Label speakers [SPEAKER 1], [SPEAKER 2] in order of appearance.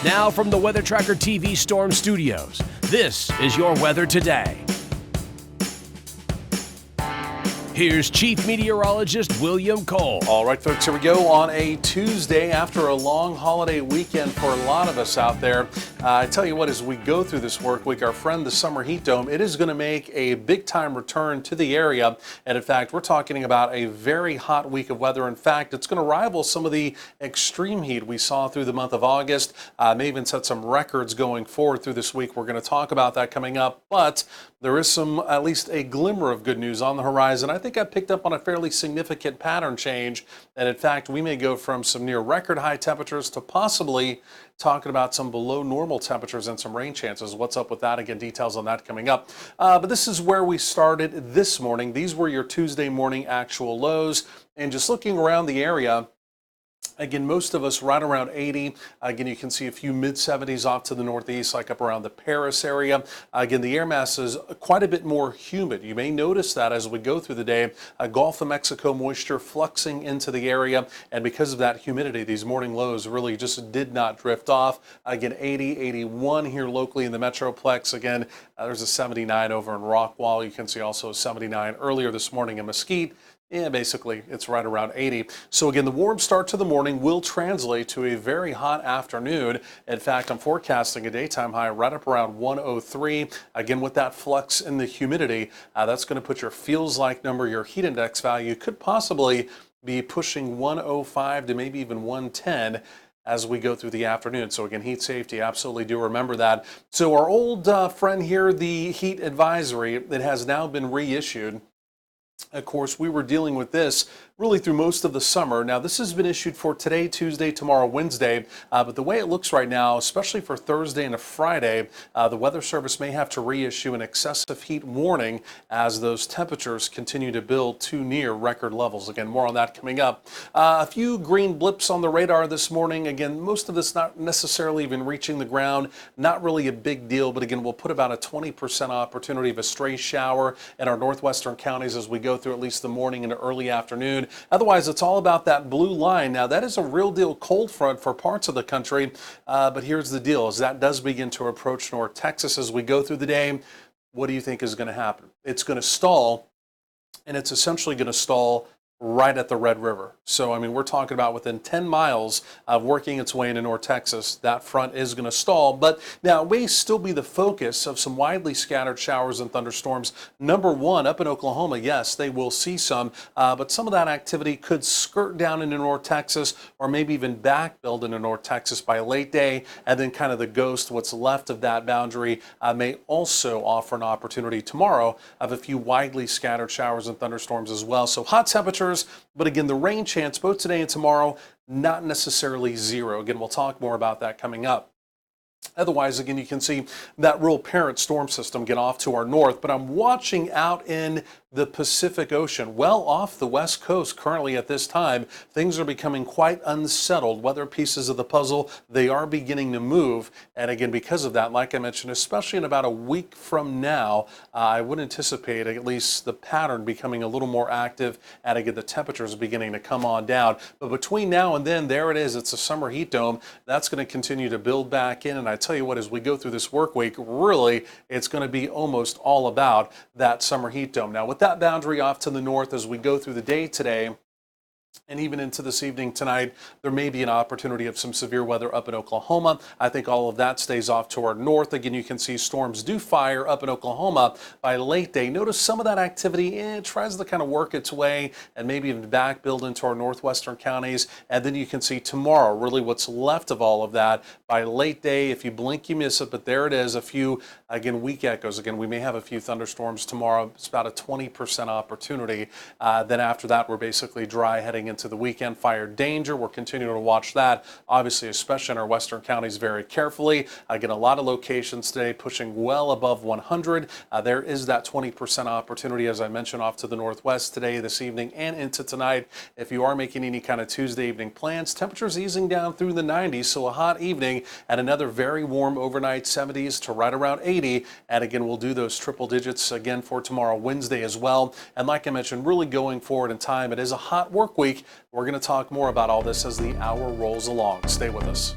[SPEAKER 1] Now from the Weather Tracker TV Storm Studios, this is your weather today. Here's Chief Meteorologist William Cole.
[SPEAKER 2] All right, folks, here we go on a Tuesday after a long holiday weekend for a lot of us out there. I tell you what, as we go through this work week, our friend the summer heat dome, it is going to make a big time return to the area. And in fact, we're talking about a very hot week of weather. In fact, it's going to rival some of the extreme heat we saw through the month of August. May even set some records going forward through this week. We're going to talk about that coming up. But there is at least a glimmer of good news on the horizon. I think I picked up on a fairly significant pattern change. And in fact, we may go from some near record high temperatures to possibly talking about some below normal temperatures and some rain chances. What's up with that? Again, details on that coming up. But this is where we started this morning. These were your Tuesday morning actual lows. And just looking around the area, again, most of us right around 80. Again, you can see a few mid-70s off to the northeast, like up around the Paris area. Again, the air mass is quite a bit more humid. You may notice that as we go through the day, Gulf of Mexico moisture fluxing into the area. And because of that humidity, these morning lows really just did not drift off. Again, 80, 81 here locally in the Metroplex. Again, there's a 79 over in Rockwall. You can see also a 79 earlier this morning in Mesquite. Yeah, basically, it's right around 80. So again, the warm start to the morning will translate to a very hot afternoon. In fact, I'm forecasting a daytime high right up around 103. Again, with that flux in the humidity, that's going to put your feels like number, your heat index value could possibly be pushing 105 to maybe even 110 as we go through the afternoon. So again, heat safety, absolutely do remember that. So our old friend here, the heat advisory, it has now been reissued. Of course, we were dealing with this really through most of the summer. Now, this has been issued for today, Tuesday, tomorrow, Wednesday. But the way it looks right now, especially for Thursday and a Friday, the Weather Service may have to reissue an excessive heat warning as those temperatures continue to build to near record levels. Again, more on that coming up. A few green blips on the radar this morning. Again, most of this not necessarily even reaching the ground. Not really a big deal, but again, we'll put about a 20% opportunity of a stray shower in our northwestern counties as we go through at least the morning and early afternoon. Otherwise, it's all about that blue line. Now, that is a real deal cold front for parts of the country, but here's the deal. As that does begin to approach North Texas as we go through the day, what do you think is going to happen? It's going to stall, and it's essentially going to stall right at the Red River. So, I mean, we're talking about within 10 miles of working its way into North Texas. That front is going to stall, but now it may still be the focus of some widely scattered showers and thunderstorms. Number one, up in Oklahoma, yes, they will see some, but some of that activity could skirt down into North Texas or maybe even back build into North Texas by late day, and then kind of the ghost, what's left of that boundary, may also offer an opportunity tomorrow of a few widely scattered showers and thunderstorms as well. So hot temperatures, but again, the rain chance both today and tomorrow, not necessarily zero. Again, we'll talk more about that coming up. Otherwise, again, you can see that real parent storm system get off to our north, but I'm watching out in the Pacific Ocean, well off the west coast currently at this time. Things are becoming quite unsettled. Weather pieces of the puzzle, they are beginning to move. And again, because of that, like I mentioned, especially in about a week from now, I would anticipate at least the pattern becoming a little more active, and again, the temperatures beginning to come on down. But between now and then, there it is. It's a summer heat dome. That's going to continue to build back in. And I tell you what, as we go through this work week, really, it's going to be almost all about that summer heat dome. Now, with that boundary off to the north as we go through the day today, and even into this evening tonight, there may be an opportunity of some severe weather up in Oklahoma. I think all of that stays off to our north. Again, you can see storms do fire up in Oklahoma by late day. Notice some of that activity tries to kind of work its way and maybe even back build into our northwestern counties. And then you can see tomorrow, really what's left of all of that by late day. If you blink, you miss it, but there it is. A few, again, weak echoes. Again, we may have a few thunderstorms tomorrow. It's about a 20% opportunity. Then after that, we're basically dry heading into the weekend. Fire danger, we're continuing to watch that, obviously, especially in our western counties, very carefully. Again, a lot of locations today pushing well above 100. There is that 20% opportunity, as I mentioned, off to the northwest today, this evening, and into tonight. If you are making any kind of Tuesday evening plans, temperatures easing down through the 90s, so a hot evening and another very warm overnight 70s to right around 80. And again, we'll do those triple digits again for tomorrow, Wednesday as well. And like I mentioned, really going forward in time, it is a hot work week. We're going to talk more about all this as the hour rolls along. Stay with us.